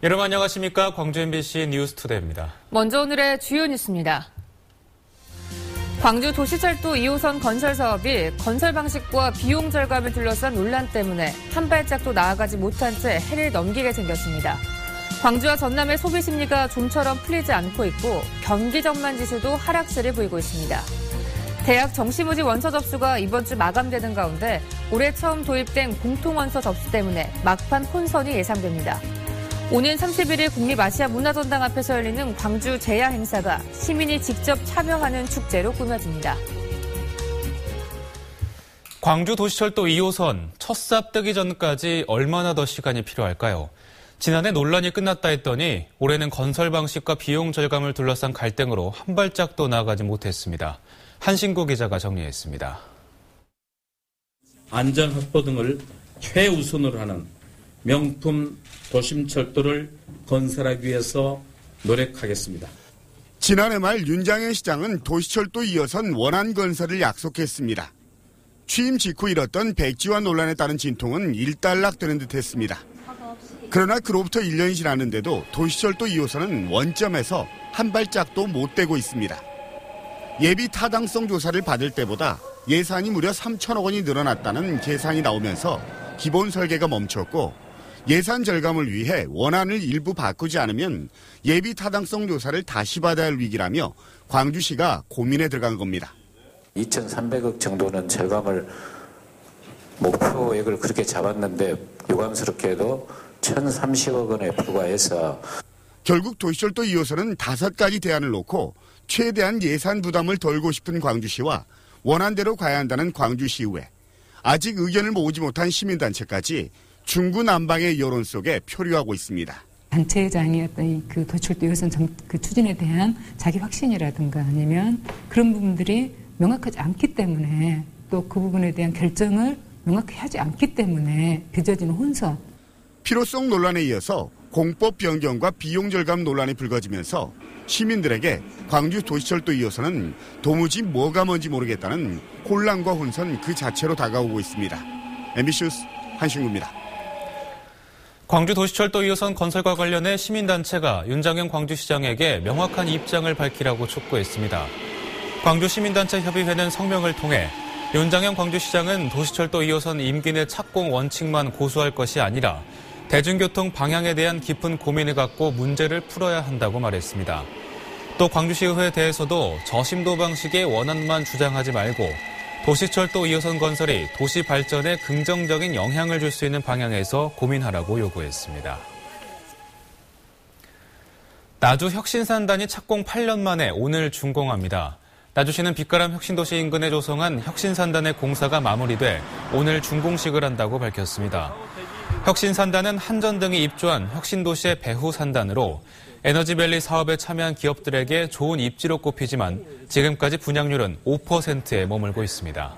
여러분 안녕하십니까? 광주 MBC 뉴스투데이입니다. 먼저 오늘의 주요 뉴스입니다. 광주 도시철도 2호선 건설 사업이 건설 방식과 비용 절감을 둘러싼 논란 때문에 한 발짝도 나아가지 못한 채 해를 넘기게 생겼습니다. 광주와 전남의 소비 심리가 좀처럼 풀리지 않고 있고 경기 전망 지수도 하락세를 보이고 있습니다. 대학 정시모집 원서 접수가 이번 주 마감되는 가운데 올해 처음 도입된 공통원서 접수 때문에 막판 혼선이 예상됩니다. 오는 31일 국립아시아문화전당 앞에서 열리는 광주 제야 행사가 시민이 직접 참여하는 축제로 꾸며집니다. 광주 도시철도 2호선 첫 삽 뜨기 전까지 얼마나 더 시간이 필요할까요? 지난해 논란이 끝났다 했더니 올해는 건설 방식과 비용 절감을 둘러싼 갈등으로 한 발짝도 나아가지 못했습니다. 한신구 기자가 정리했습니다. 안전 확보 등을 최우선으로 하는 명품 도심철도를 건설하기 위해서 노력하겠습니다. 지난해 말 윤장현 시장은 도시철도 2호선 원안 건설을 약속했습니다. 취임 직후 일었던 백지화 논란에 따른 진통은 일단락되는 듯했습니다. 그러나 그로부터 1년이 지났는데도 도시철도 2호선은 원점에서 한 발짝도 못 떼고 있습니다. 예비 타당성 조사를 받을 때보다 예산이 무려 3천억 원이 늘어났다는 계산이 나오면서 기본 설계가 멈췄고 예산 절감을 위해 원안을 일부 바꾸지 않으면 예비 타당성 조사를 다시 받아야 할 위기라며 광주시가 고민에 들어간 겁니다. 2,300억 정도는 절감을 목표액을 그렇게 잡았는데 유감스럽게도 1,030억 원에 불과해서 결국 도시철도 2호선은 5가지 대안을 놓고 최대한 예산 부담을 덜고 싶은 광주시와 원안대로 가야 한다는 광주시의회, 아직 의견을 모으지 못한 시민단체까지 중구난방의 여론 속에 표류하고 있습니다. 단체장이었던 그 도시철도 2호선 그 추진에 대한 자기 확신이라든가 아니면 그런 부분들이 명확하지 않기 때문에 또 그 부분에 대한 결정을 명확히 하지 않기 때문에 빚어지는 혼선. 필요성 논란에 이어서 공법 변경과 비용 절감 논란이 불거지면서 시민들에게 광주 도시철도 2호선은 도무지 뭐가 뭔지 모르겠다는 혼란과 혼선 그 자체로 다가오고 있습니다. MBC 뉴스 한신구입니다. 광주 도시철도 2호선 건설과 관련해 시민단체가 윤장현 광주시장에게 명확한 입장을 밝히라고 촉구했습니다. 광주 시민단체 협의회는 성명을 통해 윤장현 광주시장은 도시철도 2호선 임기 내 착공 원칙만 고수할 것이 아니라 대중교통 방향에 대한 깊은 고민을 갖고 문제를 풀어야 한다고 말했습니다. 또 광주시의회에 대해서도 저심도 방식의 원안만 주장하지 말고 도시철도 2호선 건설이 도시 발전에 긍정적인 영향을 줄 수 있는 방향에서 고민하라고 요구했습니다. 나주 혁신산단이 착공 8년 만에 오늘 준공합니다. 나주시는 빛가람 혁신도시 인근에 조성한 혁신산단의 공사가 마무리돼 오늘 준공식을 한다고 밝혔습니다. 혁신산단은 한전등이 입주한 혁신도시의 배후 산단으로 에너지밸리 사업에 참여한 기업들에게 좋은 입지로 꼽히지만 지금까지 분양률은 5%에 머물고 있습니다.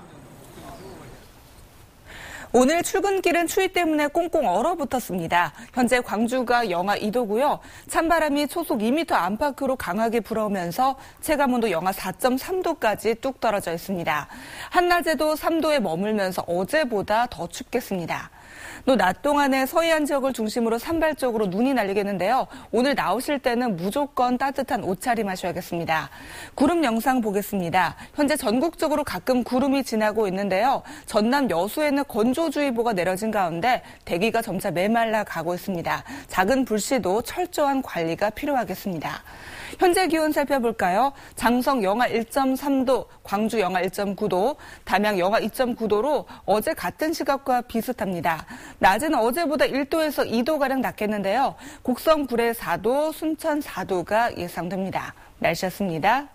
오늘 출근길은 추위 때문에 꽁꽁 얼어붙었습니다. 현재 광주가 영하 2도고요. 찬바람이 초속 2m 안팎으로 강하게 불어오면서 체감온도 영하 4.3도까지 뚝 떨어져 있습니다. 한낮에도 3도에 머물면서 어제보다 더 춥겠습니다. 또 낮 동안에 서해안 지역을 중심으로 산발적으로 눈이 날리겠는데요. 오늘 나오실 때는 무조건 따뜻한 옷차림 하셔야겠습니다. 구름 영상 보겠습니다. 현재 전국적으로 가끔 구름이 지나고 있는데요. 전남 여수에는 건조주의보가 내려진 가운데 대기가 점차 메말라 가고 있습니다. 작은 불씨도 철저한 관리가 필요하겠습니다. 현재 기온 살펴볼까요? 장성 영하 1.3도, 광주 영하 1.9도, 담양 영하 2.9도로 어제 같은 시각과 비슷합니다. 낮에는 어제보다 1도에서 2도가량 낮겠는데요. 곡성 구례 4도, 순천 4도가 예상됩니다. 날씨였습니다.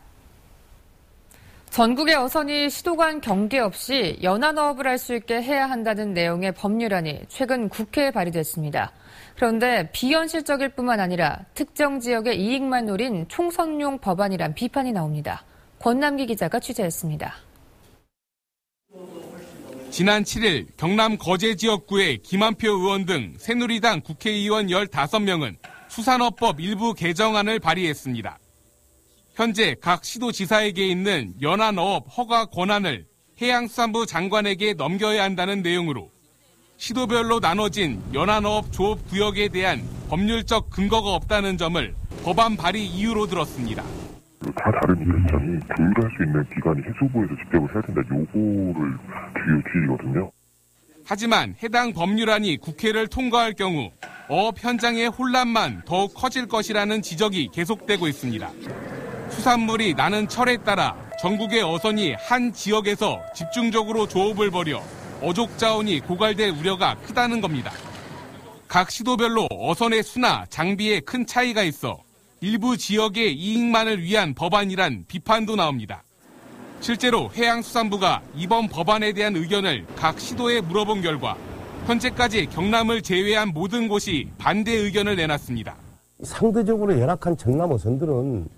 전국의 어선이 시도 간 경계 없이 연안어업을 할 수 있게 해야 한다는 내용의 법률안이 최근 국회에 발의됐습니다. 그런데 비현실적일 뿐만 아니라 특정 지역의 이익만 노린 총선용 법안이란 비판이 나옵니다. 권남기 기자가 취재했습니다. 지난 7일 경남 거제 지역구의 김한표 의원 등 새누리당 국회의원 15명은 수산업법 일부 개정안을 발의했습니다. 현재 각 시도지사에게 있는 연안어업 허가 권한을 해양수산부 장관에게 넘겨야 한다는 내용으로 시도별로 나눠진 연안어업 조업 구역에 대한 법률적 근거가 없다는 점을 법안 발의 이유로 들었습니다. 다 다른 위원장이 조율할 수 있는 기관이 해수부에서 집행을 해야 된다. 요거를 주의거든요. 하지만 해당 법률안이 국회를 통과할 경우 어업 현장의 혼란만 더욱 커질 것이라는 지적이 계속되고 있습니다. 수산물이 나는 철에 따라 전국의 어선이 한 지역에서 집중적으로 조업을 벌여 어족 자원이 고갈될 우려가 크다는 겁니다. 각 시도별로 어선의 수나 장비에 큰 차이가 있어 일부 지역의 이익만을 위한 법안이란 비판도 나옵니다. 실제로 해양수산부가 이번 법안에 대한 의견을 각 시도에 물어본 결과 현재까지 경남을 제외한 모든 곳이 반대 의견을 내놨습니다. 상대적으로 열악한 전남 어선들은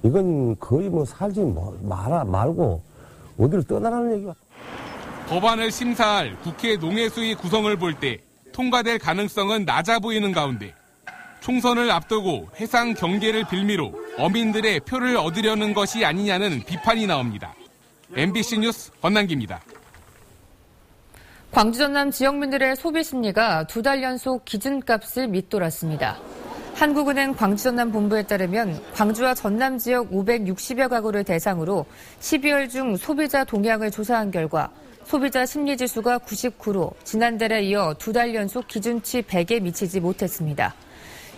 이건 거의 살지 말고 어디를 떠나라는 얘기가. 법안을 심사할 국회 농해수위 구성을 볼 때 통과될 가능성은 낮아 보이는 가운데 총선을 앞두고 해상 경계를 빌미로 어민들의 표를 얻으려는 것이 아니냐는 비판이 나옵니다. MBC 뉴스 권남기입니다. 광주 전남 지역민들의 소비 심리가 2달 연속 기준값을 밑돌았습니다. 한국은행 광주 전남 본부에 따르면 광주와 전남 지역 560여 가구를 대상으로 12월 중 소비자 동향을 조사한 결과 소비자 심리지수가 99로 지난달에 이어 2달 연속 기준치 100에 미치지 못했습니다.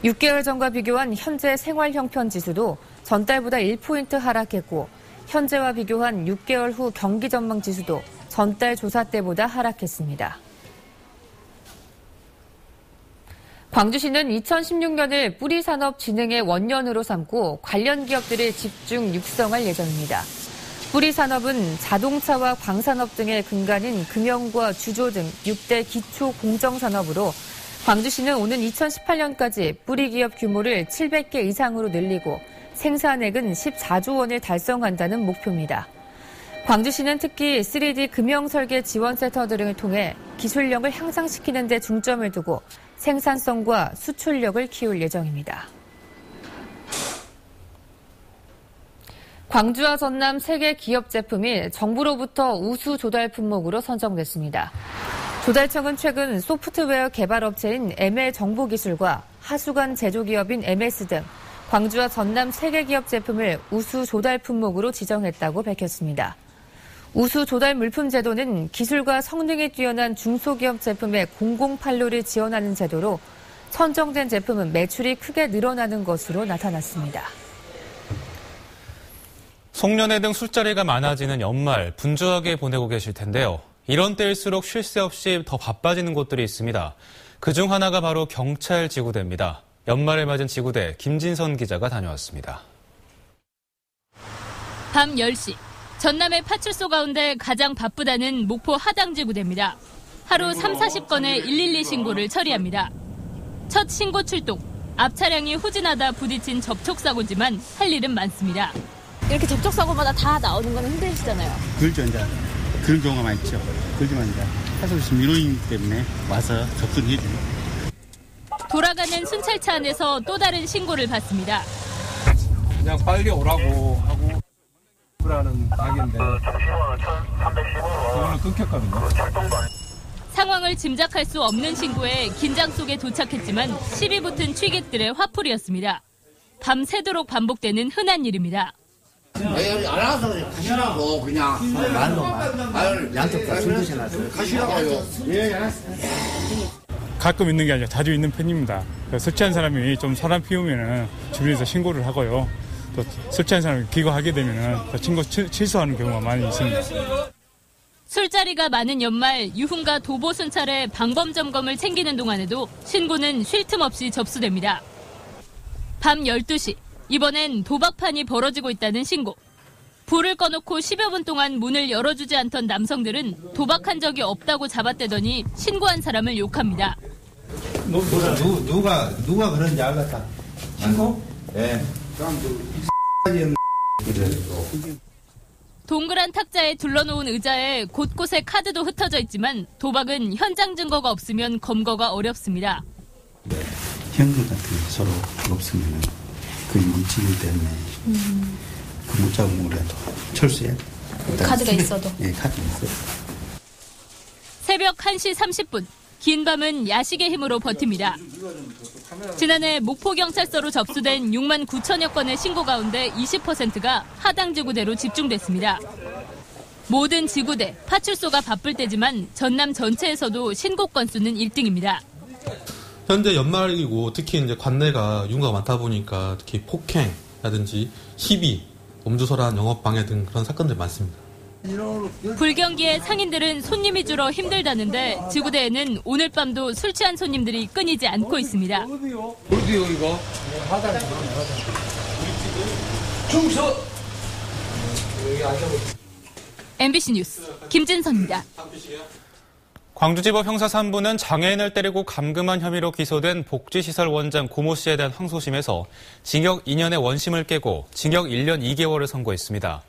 6개월 전과 비교한 현재 생활형편지수도 전달보다 1포인트 하락했고 현재와 비교한 6개월 후 경기전망지수도 전달 조사 때보다 하락했습니다. 광주시는 2016년을 뿌리산업 진흥의 원년으로 삼고 관련 기업들을 집중 육성할 예정입니다. 뿌리산업은 자동차와 광산업 등의 근간인 금형과 주조 등 6대 기초 공정산업으로 광주시는 오는 2018년까지 뿌리기업 규모를 700개 이상으로 늘리고 생산액은 14조 원을 달성한다는 목표입니다. 광주시는 특히 3D 금형 설계 지원센터 등을 통해 기술력을 향상시키는 데 중점을 두고 생산성과 수출력을 키울 예정입니다. 광주와 전남 3개 기업 제품이 정부로부터 우수 조달 품목으로 선정됐습니다. 조달청은 최근 소프트웨어 개발업체인 ML정보기술과 하수관 제조기업인 MS 등 광주와 전남 3개 기업 제품을 우수 조달 품목으로 지정했다고 밝혔습니다. 우수 조달 물품 제도는 기술과 성능이 뛰어난 중소기업 제품의 공공판로를 지원하는 제도로 선정된 제품은 매출이 크게 늘어나는 것으로 나타났습니다. 송년회 등 술자리가 많아지는 연말 분주하게 보내고 계실 텐데요. 이런 때일수록 쉴 새 없이 더 바빠지는 곳들이 있습니다. 그중 하나가 바로 경찰 지구대입니다. 연말을 맞은 지구대 김진선 기자가 다녀왔습니다. 밤 10시 전남의 파출소 가운데 가장 바쁘다는 목포 하당지구대입니다. 하루 30-40건의 112 신고를 처리합니다. 첫 신고 출동, 앞 차량이 후진하다 부딪힌 접촉사고지만 할 일은 많습니다. 이렇게 접촉사고마다 다 나오는 건 힘드시잖아요. 그렇죠, 이제. 그런 경우가 많죠. 그렇지만 이제 파출소 민원이기 때문에 와서 접근해야죠. 돌아가는 순찰차 안에서 또 다른 신고를 받습니다. 그냥 빨리 오라고 하고 라는 낙인데 그거는 끊겼거든요. 상황을 짐작할 수 없는 신고에 긴장 속에 도착했지만 시비 붙은 취객들의 화풀이였습니다. 밤새도록 반복되는 흔한 일입니다. 알아서 가시라고 그냥 말로만 양쪽 다 술 드셔놨어요. 가시라고요. 예, 알았어요. 가끔 있는 게 아니라 자주 있는 편입니다. 술 취한 사람이 좀 사람 피우면은 주변에서 신고를 하고요. 또 술 취한 사람이 기거하게 되면은 신고 취소하는 경우가 많이 있습니다. 술자리가 많은 연말 유흥가 도보 순찰에 방범 점검을 챙기는 동안에도 신고는 쉴 틈 없이 접수됩니다. 밤 12시 이번엔 도박판이 벌어지고 있다는 신고. 불을 꺼놓고 10여 분 동안 문을 열어주지 않던 남성들은 도박한 적이 없다고 잡아떼더니 신고한 사람을 욕합니다. 누가 그런지 알겠다. 신고? 네. 동그란 탁자에 둘러놓은 의자에 곳곳에 카드도 흩어져 있지만 도박은 현장 증거가 없으면 검거가 어렵습니다. 현금 같은 게 서로 없으면 그 물질 때문에 그 못 잡으더라도 철수해. 카드가 있어도? 예, 카드가 있어요. 새벽 1시 30분 긴 밤은 야식의 힘으로 버팁니다. 지난해 목포경찰서로 접수된 6만 9천여 건의 신고 가운데 20%가 하당지구대로 집중됐습니다. 모든 지구대, 파출소가 바쁠 때지만 전남 전체에서도 신고 건수는 1등입니다. 현재 연말이고 특히 이제 관내가 유무가 많다 보니까 특히 폭행이라든지 시비, 음주설한 영업방해 등 그런 사건들이 많습니다. 불경기에 상인들은 손님이 줄어 힘들다는데 지구대에는 오늘 밤도 술 취한 손님들이 끊이지 않고 있습니다. 어디요 이거? 화장실. 충서. MBC 뉴스 김진선입니다. 광주지법 형사 3부는 장애인을 때리고 감금한 혐의로 기소된 복지시설 원장 고모 씨에 대한 항소심에서 징역 2년의 원심을 깨고 징역 1년 2개월을 선고했습니다.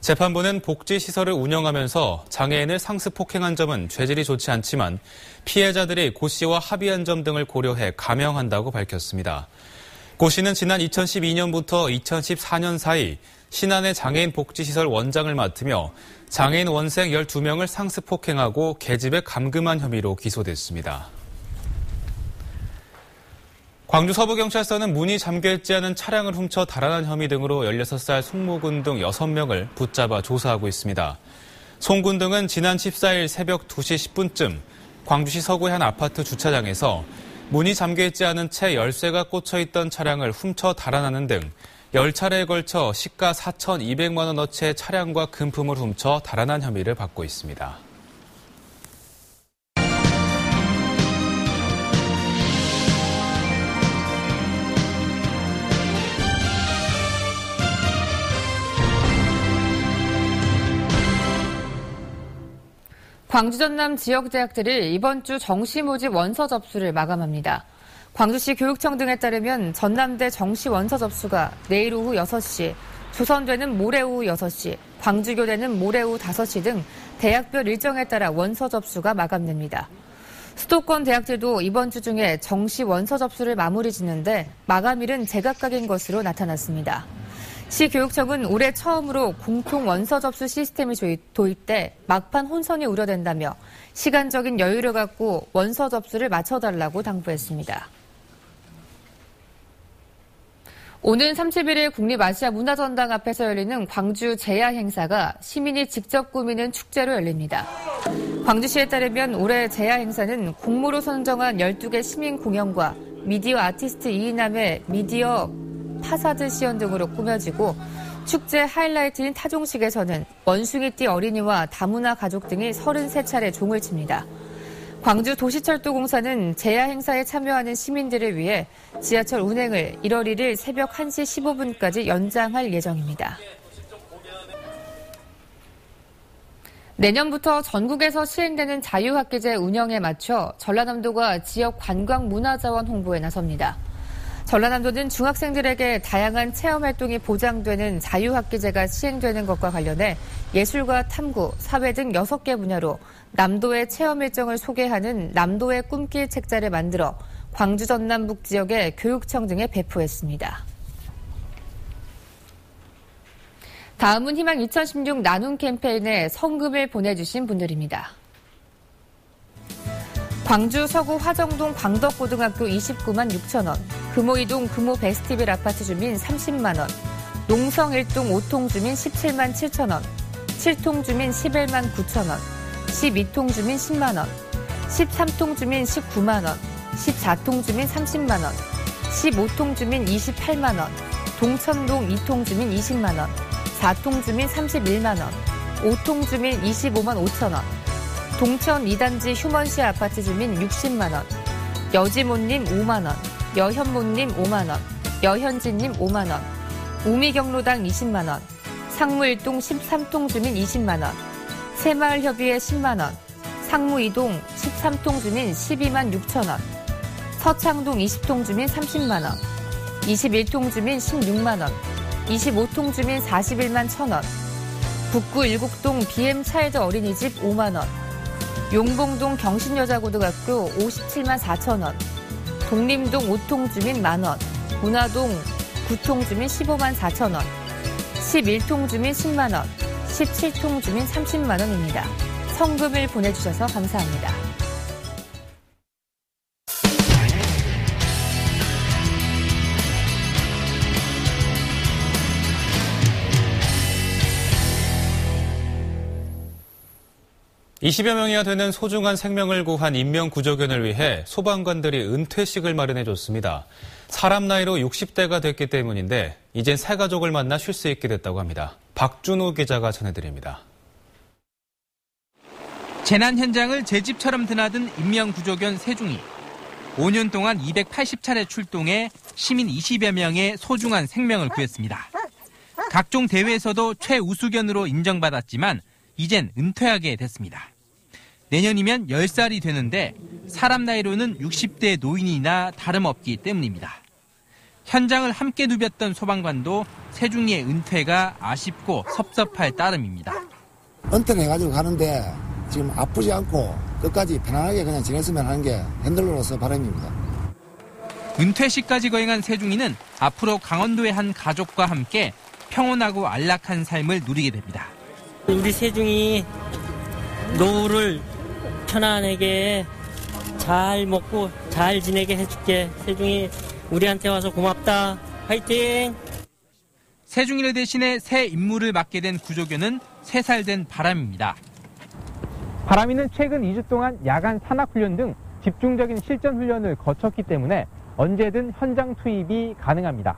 재판부는 복지시설을 운영하면서 장애인을 상습 폭행한 점은 죄질이 좋지 않지만 피해자들이 고 씨와 합의한 점 등을 고려해 감형한다고 밝혔습니다. 고 씨는 지난 2012년부터 2014년 사이 신안의 장애인 복지시설 원장을 맡으며 장애인 원생 12명을 상습 폭행하고 계집에 감금한 혐의로 기소됐습니다. 광주 서부경찰서는 문이 잠겨있지 않은 차량을 훔쳐 달아난 혐의 등으로 16살 송모군 등 6명을 붙잡아 조사하고 있습니다. 송군 등은 지난 14일 새벽 2시 10분쯤 광주시 서구의 한 아파트 주차장에서 문이 잠겨있지 않은 채 열쇠가 꽂혀있던 차량을 훔쳐 달아나는 등 10차례에 걸쳐 시가 4,200만 원어치의 차량과 금품을 훔쳐 달아난 혐의를 받고 있습니다. 광주 전남 지역 대학들이 이번 주 정시 모집 원서 접수를 마감합니다. 광주시 교육청 등에 따르면 전남대 정시 원서 접수가 내일 오후 6시, 조선대는 모레 오후 6시, 광주교대는 모레 오후 5시 등 대학별 일정에 따라 원서 접수가 마감됩니다. 수도권 대학들도 이번 주 중에 정시 원서 접수를 마무리 짓는데 마감일은 제각각인 것으로 나타났습니다. 시 교육청은 올해 처음으로 공통 원서 접수 시스템이 도입돼 막판 혼선이 우려된다며 시간적인 여유를 갖고 원서 접수를 마쳐달라고 당부했습니다. 오는 31일 국립아시아문화전당 앞에서 열리는 광주 제야 행사가 시민이 직접 꾸미는 축제로 열립니다. 광주시에 따르면 올해 제야 행사는 공모로 선정한 12개 시민 공연과 미디어 아티스트 이인남의 미디어 파사드 시연 등으로 꾸며지고 축제 하이라이트인 타종식에서는 원숭이띠 어린이와 다문화 가족 등이 33차례 종을 칩니다. 광주 도시철도공사는 제야 행사에 참여하는 시민들을 위해 지하철 운행을 1월 1일 새벽 1시 15분까지 연장할 예정입니다. 내년부터 전국에서 시행되는 자유학기제 운영에 맞춰 전라남도가 지역 관광문화자원 홍보에 나섭니다. 전라남도는 중학생들에게 다양한 체험활동이 보장되는 자유학기제가 시행되는 것과 관련해 예술과 탐구, 사회 등 6개 분야로 남도의 체험 일정을 소개하는 남도의 꿈길 책자를 만들어 광주 전남북 지역의 교육청 등에 배포했습니다. 다음은 희망 2016 나눔 캠페인에 성금을 보내주신 분들입니다. 광주 서구 화정동 광덕고등학교 29만 6천 원, 금호이동 금호베스티빌 아파트 주민 30만 원, 농성 1동 5통 주민 17만 7천 원, 7통 주민 11만 9천 원, 12통 주민 10만 원, 13통 주민 19만 원, 14통 주민 30만 원, 15통 주민 28만 원, 동천동 2통 주민 20만 원, 4통 주민 31만 원, 5통 주민 25만 5천 원, 동천 2단지 휴먼시 아파트 주민 60만 원, 여지모님 5만 원, 여현모님 5만 원, 여현진님 5만 원, 우미경로당 20만 원, 상무 1동 13통 주민 20만 원, 새마을협의회 10만 원, 상무 2동 13통 주민 12만 6천 원, 서창동 20통 주민 30만 원, 21통 주민 16만 원, 25통 주민 41만 1천 원, 북구 7동 BM차일드 어린이집 5만 원, 용봉동 경신여자고등학교 57만 4천 원, 독림동 5통 주민 만원, 문화동 9통 주민 15만 4천 원, 11통 주민 10만 원, 17통 주민 30만 원입니다. 성금을 보내주셔서 감사합니다. 20여 명이나 되는 소중한 생명을 구한 인명구조견을 위해 소방관들이 은퇴식을 마련해줬습니다. 사람 나이로 60대가 됐기 때문인데 이젠 새 가족을 만나 쉴 수 있게 됐다고 합니다. 박준호 기자가 전해드립니다. 재난 현장을 제 집처럼 드나든 인명구조견 세중이 5년 동안 280차례 출동해 시민 20여 명의 소중한 생명을 구했습니다. 각종 대회에서도 최우수견으로 인정받았지만 이젠 은퇴하게 됐습니다. 내년이면 10살이 되는데 사람 나이로는 60대 노인이나 다름없기 때문입니다. 현장을 함께 누볐던 소방관도 세중이의 은퇴가 아쉽고 섭섭할 따름입니다. 은퇴를 해가지고 가는데 지금 아프지 않고 끝까지 편안하게 그냥 지냈으면 하는 게 핸들러로서 바람입니다. 은퇴식까지 거행한 세중이는 앞으로 강원도의 한 가족과 함께 평온하고 안락한 삶을 누리게 됩니다. 우리 세중이 노후를 편안하게 잘 먹고 잘 지내게 해줄게. 세중이 우리한테 와서 고맙다. 화이팅! 세중이를 대신해 새 임무를 맡게 된 구조견은 3살 된 바람입니다. 바람이는 최근 2주 동안 야간 산악훈련 등 집중적인 실전 훈련을 거쳤기 때문에 언제든 현장 투입이 가능합니다.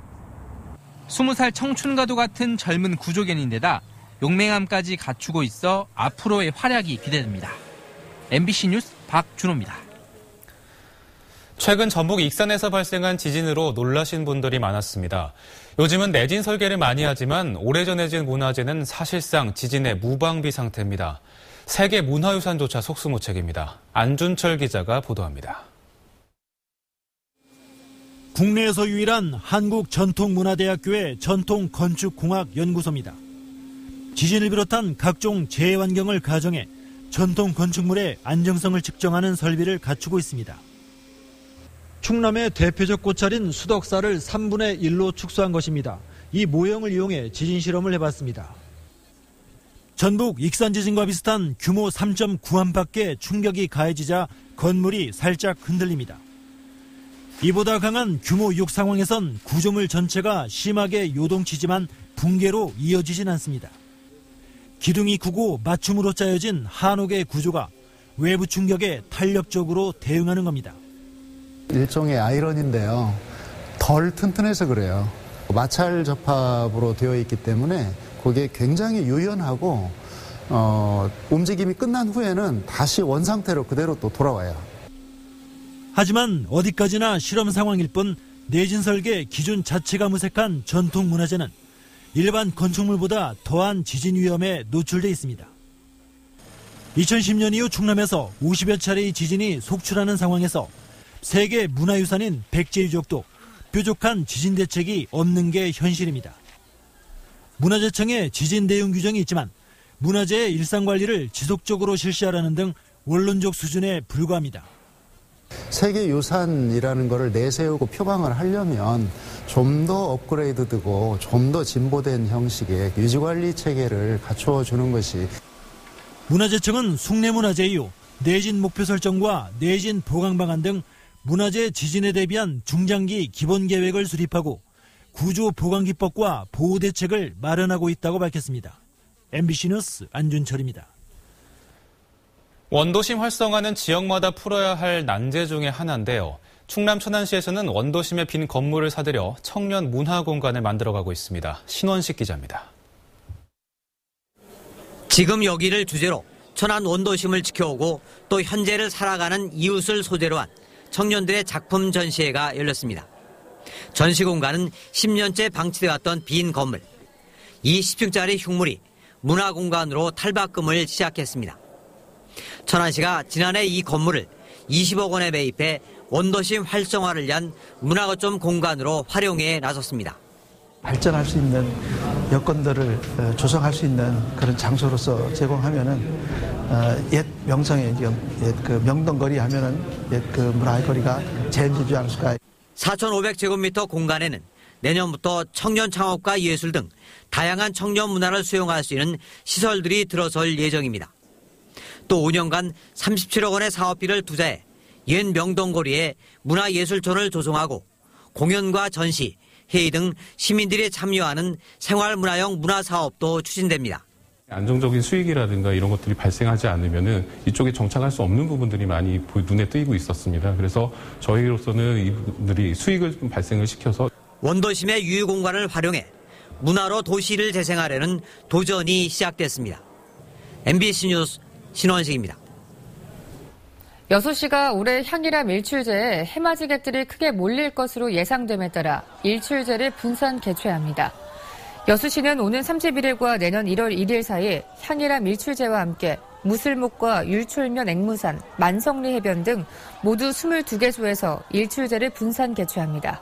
20살 청춘과도 같은 젊은 구조견인데다 용맹함까지 갖추고 있어 앞으로의 활약이 기대됩니다. MBC 뉴스 박준호입니다. 최근 전북 익산에서 발생한 지진으로 놀라신 분들이 많았습니다. 요즘은 내진 설계를 많이 하지만 오래전에 지은 문화재는 사실상 지진의 무방비 상태입니다. 세계 문화유산조차 속수무책입니다. 안준철 기자가 보도합니다. 국내에서 유일한 한국전통문화대학교의 전통건축공학연구소입니다. 지진을 비롯한 각종 재해환경을 가정해 전통건축물의 안정성을 측정하는 설비를 갖추고 있습니다. 충남의 대표적 꽃차린 수덕사를 3분의 1로 축소한 것입니다. 이 모형을 이용해 지진 실험을 해봤습니다. 전북 익산 지진과 비슷한 규모 3.9안팎의 충격이 가해지자 건물이 살짝 흔들립니다. 이보다 강한 규모 6 상황에선 구조물 전체가 심하게 요동치지만 붕괴로 이어지진 않습니다. 기둥이 크고 맞춤으로 짜여진 한옥의 구조가 외부 충격에 탄력적으로 대응하는 겁니다. 일종의 아이러니인데요. 덜 튼튼해서 그래요. 마찰 접합으로 되어 있기 때문에 그게 굉장히 유연하고 움직임이 끝난 후에는 다시 원상태로 그대로 또 돌아와요. 하지만 어디까지나 실험 상황일 뿐 내진 설계 기준 자체가 무색한 전통 문화재는 일반 건축물보다 더한 지진 위험에 노출돼 있습니다. 2010년 이후 충남에서 50여 차례의 지진이 속출하는 상황에서 세계 문화유산인 백제유적도 뾰족한 지진 대책이 없는 게 현실입니다. 문화재청에 지진 대응 규정이 있지만 문화재의 일상관리를 지속적으로 실시하라는 등 원론적 수준에 불과합니다. 세계유산이라는 것을 내세우고 표방을 하려면 좀 더 업그레이드되고 좀 더 진보된 형식의 유지관리 체계를 갖춰주는 것이. 문화재청은 숭례문화재 이후 내진 목표 설정과 내진 보강 방안 등 문화재 지진에 대비한 중장기 기본 계획을 수립하고 구조 보강 기법과 보호 대책을 마련하고 있다고 밝혔습니다. MBC 뉴스 안준철입니다. 원도심 활성화는 지역마다 풀어야 할 난제 중에 하나인데요. 충남 천안시에서는 원도심의 빈 건물을 사들여 청년 문화 공간을 만들어가고 있습니다. 신원식 기자입니다. 지금 여기를 주제로 천안 원도심을 지켜오고 또 현재를 살아가는 이웃을 소재로 한 청년들의 작품 전시회가 열렸습니다. 전시 공간은 10년째 방치돼 왔던 빈 건물. 이 10층짜리 흉물이 문화 공간으로 탈바꿈을 시작했습니다. 천안시가 지난해 이 건물을 20억 원에 매입해 원도심 활성화를 위한 문화거점 공간으로 활용해 나섰습니다. 발전할 수 있는 여건들을 조성할 수 있는 그런 장소로서 제공하면은 옛 명성의 옛 그 명동거리 하면은 옛 그 문화거리가 제일 되지 않을까. 4,500제곱미터 공간에는 내년부터 청년 창업과 예술 등 다양한 청년 문화를 수용할 수 있는 시설들이 들어설 예정입니다. 또 5년간 37억 원의 사업비를 투자해 옛 명동거리에 문화예술촌을 조성하고 공연과 전시, 회의 등 시민들이 참여하는 생활문화형 문화사업도 추진됩니다. 안정적인 수익이라든가 이런 것들이 발생하지 않으면은 이쪽에 정착할 수 없는 부분들이 많이 눈에 띄고 있었습니다. 그래서 저희로서는 이분들이 수익을 좀 발생을 시켜서 원도심의 유휴 공간을 활용해 문화로 도시를 재생하려는 도전이 시작됐습니다. MBC 뉴스 신원식입니다. 여수시가 올해 향이람 일출제에 해맞이객들이 크게 몰릴 것으로 예상됨에 따라 일출제를 분산 개최합니다. 여수시는 오는 31일과 내년 1월 1일 사이 향이람 일출제와 함께 무슬목과 율출면 앵무산, 만성리 해변 등 모두 22개소에서 일출제를 분산 개최합니다.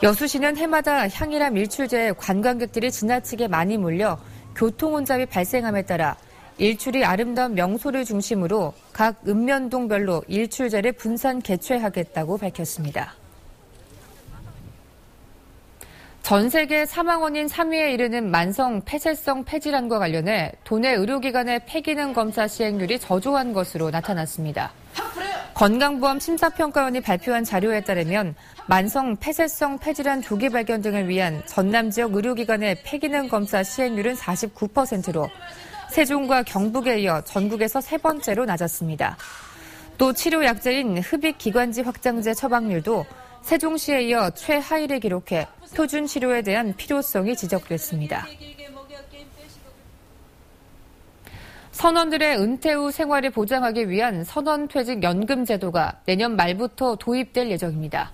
여수시는 해마다 향이람 일출제에 관광객들이 지나치게 많이 몰려 교통혼잡이 발생함에 따라 일출이 아름다운 명소를 중심으로 각 읍면동별로 일출제를 분산 개최하겠다고 밝혔습니다. 전 세계 사망 원인 3위에 이르는 만성 폐쇄성 폐질환과 관련해 도내 의료기관의 폐기능 검사 시행률이 저조한 것으로 나타났습니다. 건강보험 심사평가원이 발표한 자료에 따르면 만성 폐쇄성 폐질환 조기 발견 등을 위한 전남 지역 의료기관의 폐기능 검사 시행률은 49%로 세종과 경북에 이어 전국에서 세 번째로 낮았습니다. 또 치료 약제인 흡입기관지 확장제 처방률도 세종시에 이어 최하위를 기록해 표준 치료에 대한 필요성이 지적됐습니다. 선원들의 은퇴 후 생활을 보장하기 위한 선원퇴직연금 제도가 내년 말부터 도입될 예정입니다.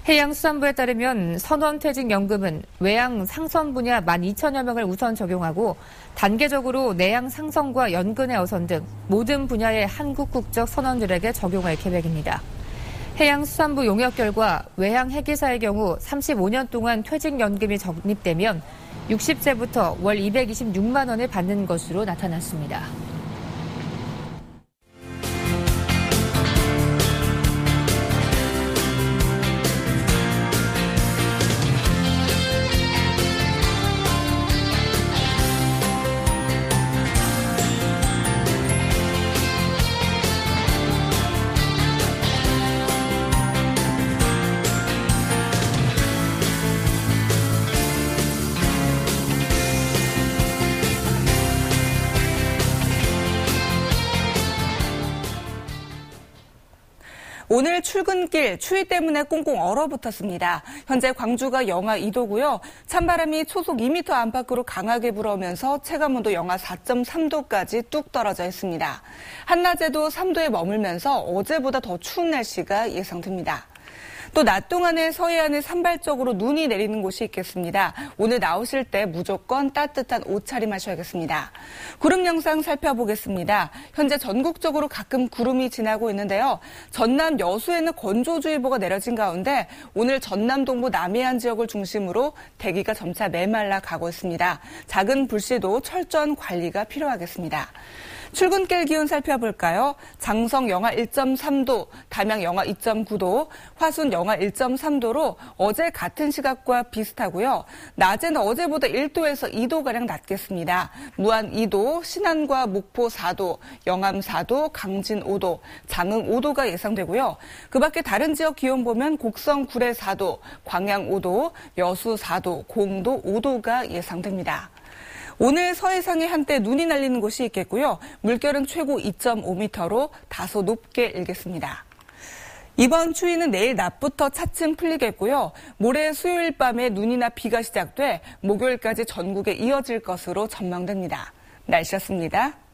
해양수산부에 따르면 선원퇴직연금은 외양 상선 분야 12,000여 명을 우선 적용하고 단계적으로 내양 상선과 연근해 어선 등 모든 분야의 한국 국적 선원들에게 적용할 계획입니다. 해양수산부 용역 결과 외양 해기사의 경우 35년 동안 퇴직연금이 적립되면 60세부터 월 226만 원을 받는 것으로 나타났습니다. 오늘 출근길 추위 때문에 꽁꽁 얼어붙었습니다. 현재 광주가 영하 2도고요. 찬바람이 초속 2m 안팎으로 강하게 불어오면서 체감온도 영하 4.3도까지 뚝 떨어져 있습니다. 한낮에도 3도에 머물면서 어제보다 더 추운 날씨가 예상됩니다. 또 낮 동안에 서해안에 산발적으로 눈이 내리는 곳이 있겠습니다. 오늘 나오실 때 무조건 따뜻한 옷차림하셔야겠습니다. 구름 영상 살펴보겠습니다. 현재 전국적으로 가끔 구름이 지나고 있는데요. 전남 여수에는 건조주의보가 내려진 가운데 오늘 전남 동부 남해안 지역을 중심으로 대기가 점차 메말라 가고 있습니다. 작은 불씨도 철저한 관리가 필요하겠습니다. 출근길 기온 살펴볼까요? 장성 영하 1.3도, 담양 영하 2.9도, 화순 영하 1.3도로 어제 같은 시각과 비슷하고요. 낮에는 어제보다 1도에서 2도가량 낮겠습니다. 무안 2도, 신안과 목포 4도, 영암 4도, 강진 5도, 장흥 5도가 예상되고요. 그 밖에 다른 지역 기온 보면 곡성 구례 4도, 광양 5도, 여수 4도, 공도 5도가 예상됩니다. 오늘 서해상에 한때 눈이 날리는 곳이 있겠고요. 물결은 최고 2.5m로 다소 높게 일겠습니다. 이번 추위는 내일 낮부터 차츰 풀리겠고요. 모레 수요일 밤에 눈이나 비가 시작돼 목요일까지 전국에 이어질 것으로 전망됩니다. 날씨였습니다.